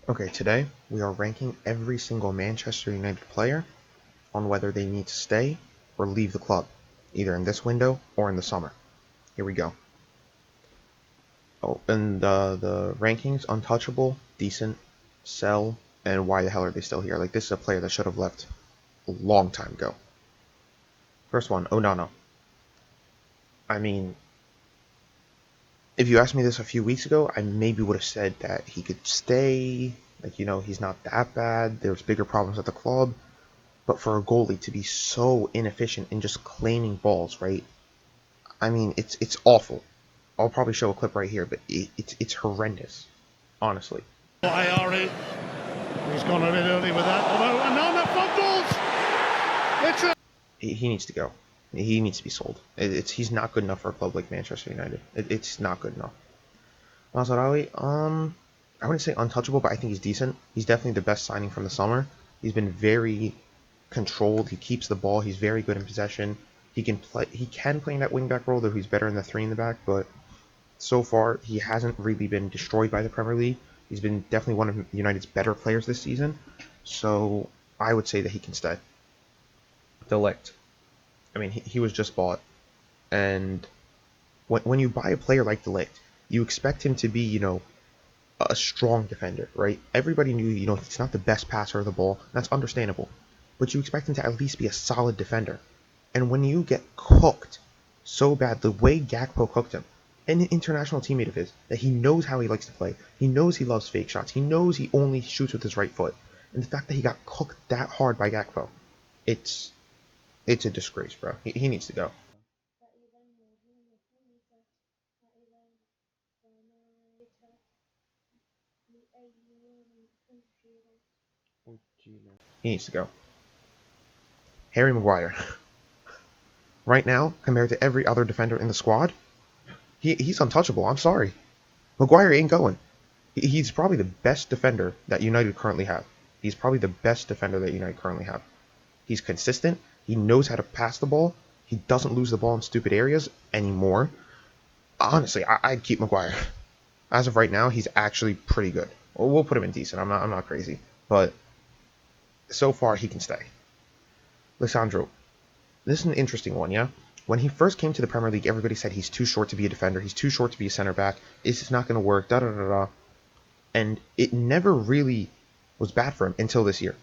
Okay, today we are ranking every single Manchester United player on whether they need to stay or leave the club, either in this window or in the summer. Here we go. Oh, and the rankings: untouchable, decent, sell, and why the hell are they still here? Like, this is a player that should have left a long time ago. First one, Onana. I mean, if you asked me this a few weeks ago, I maybe would have said that he could stay. Like, he's not that bad. There's bigger problems at the club. But for a goalie to be so inefficient in just claiming balls, right? I mean, it's awful. I'll probably show a clip right here, but it's horrendous, honestly. Ayari, he's gone a bit early with that. Although Anana fumbles. He needs to go. He needs to be sold. He's not good enough for a club like Manchester United. It's not good enough. Mazraoui, I wouldn't say untouchable, but I think he's decent. He's definitely the best signing from the summer. He's been very controlled. He keeps the ball. He's very good in possession. He can play. He can play in that wingback role, though he's better in the three in the back. But so far, he hasn't really been destroyed by the Premier League. He's been definitely one of United's better players this season. So I would say that he can stay. De Ligt. I mean, he was just bought, and when you buy a player like De Ligt, you expect him to be, a strong defender, right? Everybody knew, he's not the best passer of the ball. That's understandable. But you expect him to at least be a solid defender. And when you get cooked so bad, the way Gakpo cooked him, an international teammate of his, that he knows how he likes to play, he knows he loves fake shots, he knows he only shoots with his right foot, and the fact that he got cooked that hard by Gakpo, it's a disgrace, bro. He needs to go. He needs to go. Harry Maguire. Right now, compared to every other defender in the squad, he's untouchable. I'm sorry. Maguire ain't going. He's probably the best defender that United currently have. He's probably the best defender that United currently have. He's consistent. He knows how to pass the ball. He doesn't lose the ball in stupid areas anymore. Honestly, I'd keep Maguire. As of right now, he's actually pretty good. We'll put him in decent. I'm not crazy, but so far he can stay. Lissandro. This is an interesting one, yeah? When he first came to the Premier League, everybody said he's too short to be a defender. He's too short to be a center back. It's just not going to work. Da-da-da-da. And it never really was bad for him until this year.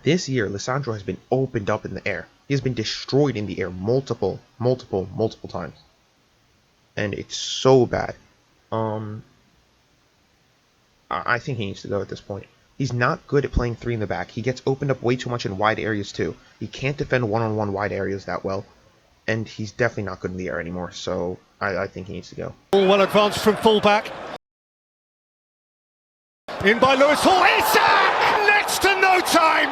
This year, Lissandro has been opened up in the air. He has been destroyed in the air multiple times. And it's so bad. I think he needs to go at this point. He's not good at playing three in the back. He gets opened up way too much in wide areas too. He can't defend one-on-one wide areas that well. And he's definitely not good in the air anymore. So I think he needs to go. All well advanced from fullback. In by Lewis Hall. Isak! Next to no time.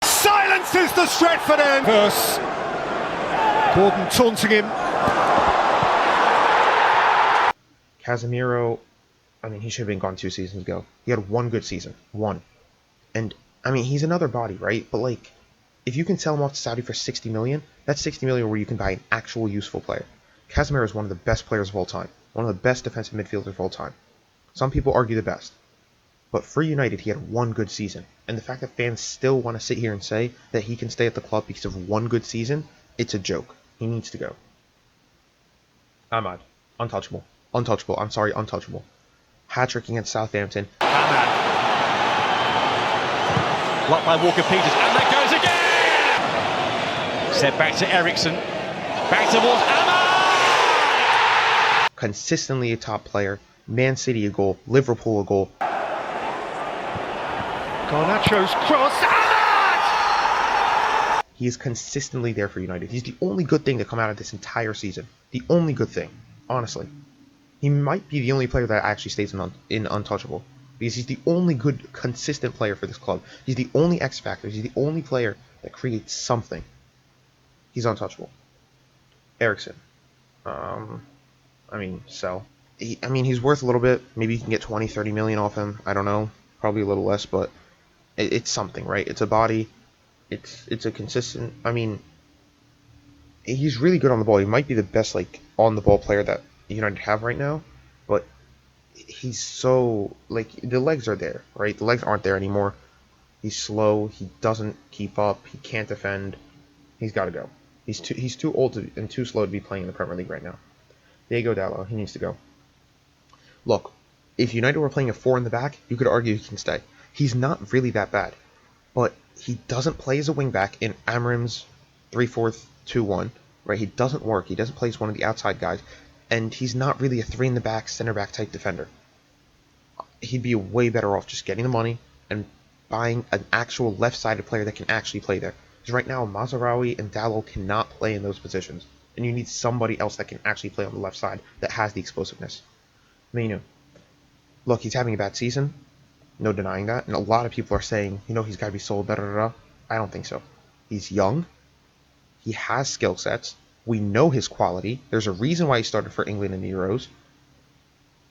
Silences the Stretford end. Verse. Gordon taunting him. Casemiro, I mean, he should have been gone 2 seasons ago. He had one good season. One. And, I mean, he's another body, right? But, like, if you can sell him off to Saudi for 60 million, that's 60 million where you can buy an actual useful player. Casemiro is one of the best players of all time. One of the best defensive midfielders of all time. Some people argue the best. But for United, he had one good season. And the fact that fans still want to sit here and say that he can stay at the club because of one good season, it's a joke. He needs to go. Ahmad. Untouchable. Untouchable. I'm sorry, untouchable. Hat-trick against Southampton. Ahmad. Blocked by Walker-Peters. And that goes again! Set back to Eriksson. Back towards Ahmad! Consistently a top player. Man City a goal. Liverpool a goal. Garnacho's cross. Ahmad! He is consistently there for United. He's the only good thing to come out of this entire season. The only good thing. Honestly. He might be the only player that actually stays in untouchable. Because he's the only good, consistent player for this club. He's the only X factor. He's the only player that creates something. He's untouchable. Eriksson. I mean, sell. He's worth a little bit. Maybe you can get 20, 30 million off him. I don't know. Probably a little less, but it's something, right? It's a body. It's a consistent. I mean, He's really good on the ball. He might be the best like on the ball player that United have right now, but he's so like the legs are there, right? The legs aren't there anymore. He's slow. He doesn't keep up. He can't defend. He's got to go. He's too old and too slow to be playing in the Premier League right now. Diego Dallo, he needs to go. Look, if United were playing a four in the back, you could argue he can stay. He's not really that bad, but he doesn't play as a wingback in Amarim's 3-4-2-1, right? He doesn't work. He doesn't play as one of the outside guys, and he's not really a three in the back, center back type defender. He'd be way better off just getting the money and buying an actual left-sided player that can actually play there. Because right now, Mazraoui and Dallo cannot play in those positions, and you need somebody else that can actually play on the left side that has the explosiveness. Menu. Look, he's having a bad season. No denying that. And a lot of people are saying, he's got to be sold, da da da. I don't think so. He's young. He has skill sets. We know his quality. There's a reason why he started for England in the Euros.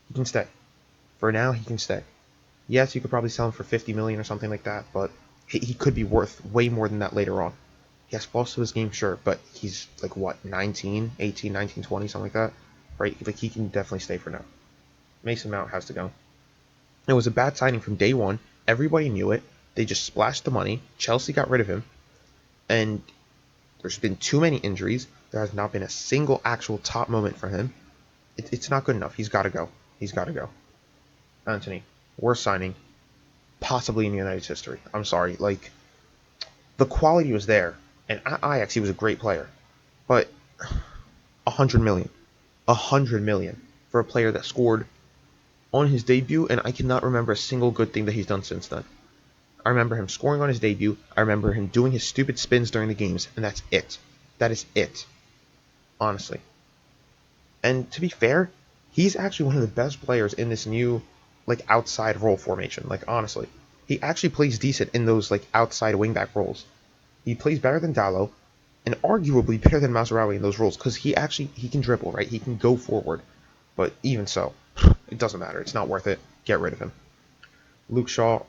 He can stay. For now, he can stay. Yes, you could probably sell him for 50 million or something like that, but he could be worth way more than that later on. He has flaws to his game, sure, but he's like what, 19, 18, 19, 20, something like that, right? Like he can definitely stay for now. Mason Mount has to go. It was a bad signing from day one. Everybody knew it. They just splashed the money. Chelsea got rid of him, and there's been too many injuries. There has not been a single actual top moment for him. It's not good enough. He's got to go. He's got to go. Anthony, worst signing possibly in United's history. I'm sorry. Like, the quality was there, and at Ajax he was a great player, but 100 million, 100 million for a player that scored on his debut, and I cannot remember a single good thing that he's done since then. I remember him scoring on his debut. I remember him doing his stupid spins during the games, and that's it. That is it. Honestly. And to be fair, he's actually one of the best players in this new, like, outside role formation. Like, honestly. He actually plays decent in those, like, outside wingback roles. He plays better than Dallo, and arguably better than Mazraoui in those roles, because he can dribble, right? He can go forward. But even so, it doesn't matter. It's not worth it. Get rid of him. Luke Shaw,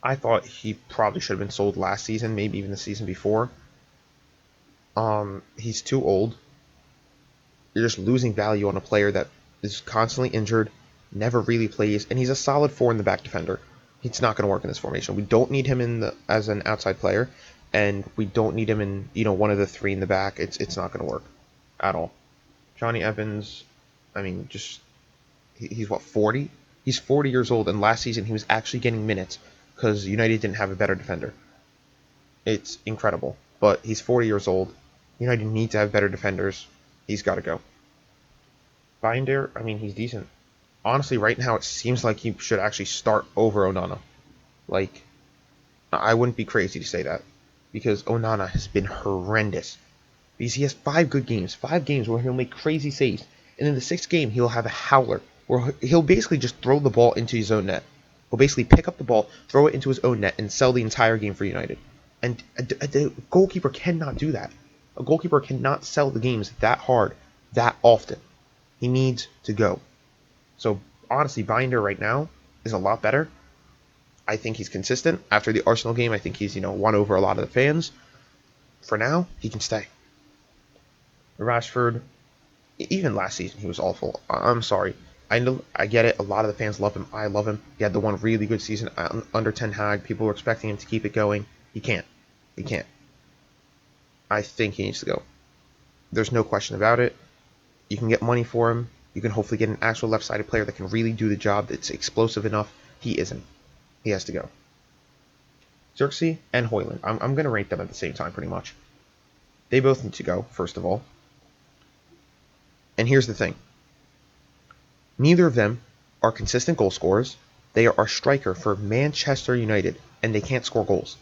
I thought he probably should have been sold last season, maybe even the season before. He's too old. You're just losing value on a player that is constantly injured, never really plays, and he's a solid four in the back defender. It's not going to work in this formation. We don't need him as an outside player, and we don't need him in one of the three in the back. It's not going to work at all. Johnny Evans, I mean, he's what, 40? He's 40 years old, and last season he was actually getting minutes because United didn't have a better defender. It's incredible, but he's 40 years old. United need to have better defenders. He's got to go. Binder, I mean, he's decent. Honestly, right now it seems like he should actually start over Onana. Like, I wouldn't be crazy to say that, because Onana has been horrendous. Because he has 5 games where he'll make crazy saves, and in the 6th game he'll have a howler, where he'll basically just throw the ball into his own net. He'll basically pick up the ball, throw it into his own net, and sell the entire game for United. And a goalkeeper cannot do that. A goalkeeper cannot sell the games that hard, that often. He needs to go. So, honestly, Binder right now is a lot better. I think he's consistent. After the Arsenal game, I think he's, won over a lot of the fans. For now, he can stay. Rashford, even last season, he was awful. I'm sorry. I get it. A lot of the fans love him. I love him. He had the one really good season under Ten Hag. People were expecting him to keep it going. He can't. He can't. I think he needs to go. There's no question about it. You can get money for him. You can hopefully get an actual left-sided player that can really do the job, that's explosive enough. He isn't. He has to go. Xerxes and Højlund. I'm going to rate them at the same time, pretty much. They both need to go, first of all. And here's the thing. Neither of them are consistent goal scorers. They are a striker for Manchester United, and they can't score goals.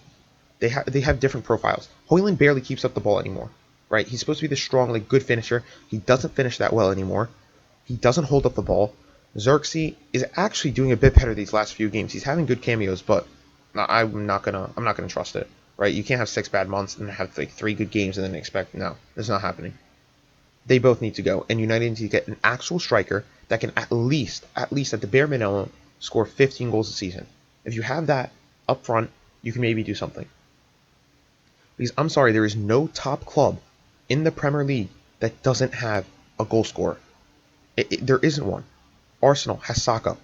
They have different profiles. Højlund barely keeps up the ball anymore, right? He's supposed to be the strong, like, good finisher. He doesn't finish that well anymore. He doesn't hold up the ball. Xerxes is actually doing a bit better these last few games. He's having good cameos, but I'm not gonna trust it, right? You can't have 6 bad months and have like 3 good games and then expect it's not happening. They both need to go, and United need to get an actual striker that can at least at the bare minimum score 15 goals a season. If you have that up front, you can maybe do something. Because I'm sorry, there is no top club in the Premier League that doesn't have a goal scorer. There isn't one. Arsenal has Saka,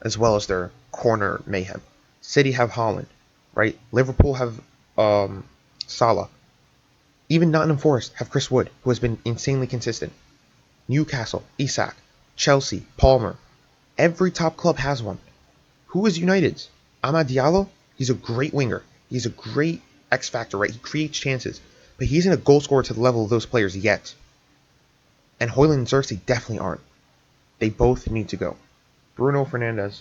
as well as their corner mayhem. City have Holland, right? Liverpool have Salah. Even Nottingham Forest have Chris Wood, who has been insanely consistent. Newcastle, Isak. Chelsea, Palmer. Every top club has one. Who is United's? Amad Diallo? He's a great winger. He's a great X factor, right? He creates chances. But he isn't a goal scorer to the level of those players yet. And Højlund and Xerxes definitely aren't. They both need to go. Bruno Fernandes,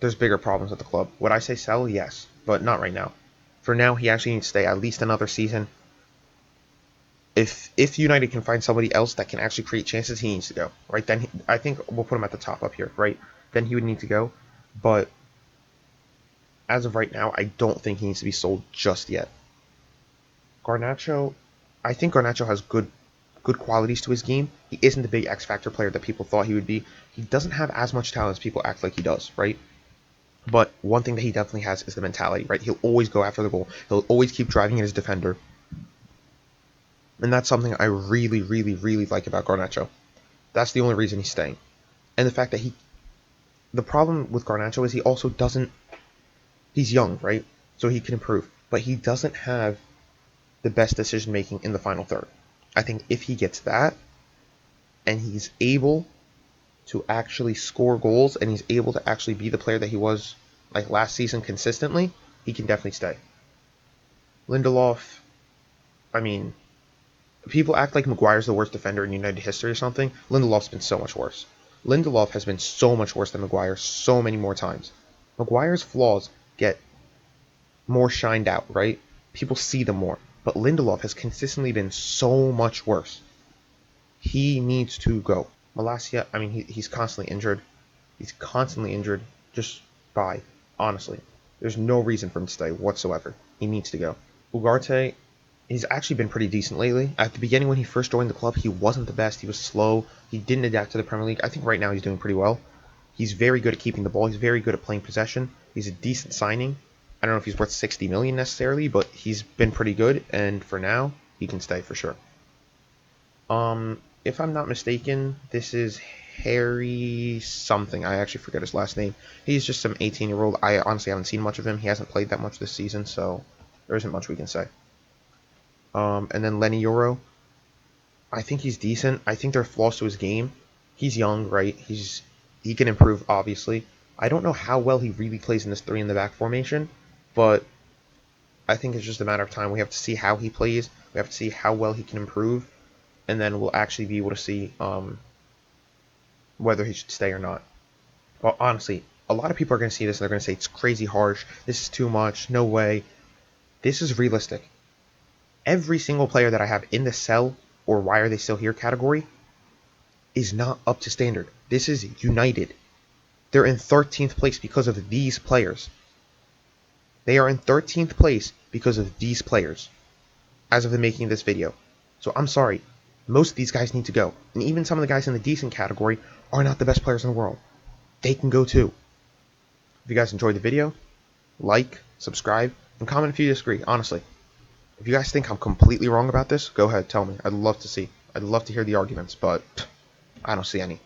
there's bigger problems at the club. Would I say sell? Yes, but not right now. For now, he actually needs to stay at least another season. If United can find somebody else that can actually create chances, he needs to go. Right then, I think we'll put him at the top up here. Right then, he would need to go. But as of right now, I don't think he needs to be sold just yet. Garnacho, I think Garnacho has good qualities to his game. He isn't the big X factor player that people thought he would be. He doesn't have as much talent as people act like he does, right? But one thing that he definitely has is the mentality, right? He'll always go after the goal. He'll always keep driving at his defender. And that's something I really, really, really like about Garnacho. That's the only reason he's staying. And the fact that the problem with Garnacho is he also doesn't, he's young, right? So he can improve. But he doesn't have the best decision making in the final third. I think if he gets that, and he's able to actually score goals, and he's able to actually be the player that he was like last season consistently, he can definitely stay. Lindelof, I mean, people act like Maguire's the worst defender in United history or something. Lindelof's been so much worse. Lindelof has been so much worse than Maguire so many more times. Maguire's flaws get more shined out, right? People see them more. But Lindelof has consistently been so much worse. He needs to go. Malacia, I mean, he's constantly injured. He's constantly injured. Just bye. Honestly. There's no reason for him to stay whatsoever. He needs to go. Ugarte, he's actually been pretty decent lately. At the beginning when he first joined the club, he wasn't the best. He was slow. He didn't adapt to the Premier League. I think right now he's doing pretty well. He's very good at keeping the ball. He's very good at playing possession. He's a decent signing. I don't know if he's worth 60 million necessarily, but he's been pretty good, and for now, he can stay for sure. If I'm not mistaken, this is Harry something. I actually forget his last name. He's just some 18-year-old. I honestly haven't seen much of him. He hasn't played that much this season, so there isn't much we can say. And then Lenny Yoro. I think he's decent. I think there are flaws to his game. He's young, right? He can improve, obviously. I don't know how well he really plays in this 3 in the back formation, but I think it's just a matter of time. We have to see how he plays. We have to see how well he can improve, and then we'll actually be able to see whether he should stay or not. Well, honestly, a lot of people are going to see this and they're going to say it's crazy harsh. This is too much. No way. This is realistic. Every single player that I have in the sell or why are they still here category is not up to standard. This is United. They're in 13th place because of these players. They are in 13th place because of these players as of the making of this video. So I'm sorry. Most of these guys need to go. And even some of the guys in the decent category are not the best players in the world. They can go too. If you guys enjoyed the video, like, subscribe, and comment if you disagree, honestly. If you guys think I'm completely wrong about this, go ahead, tell me. I'd love to see. I'd love to hear the arguments, but I don't see any.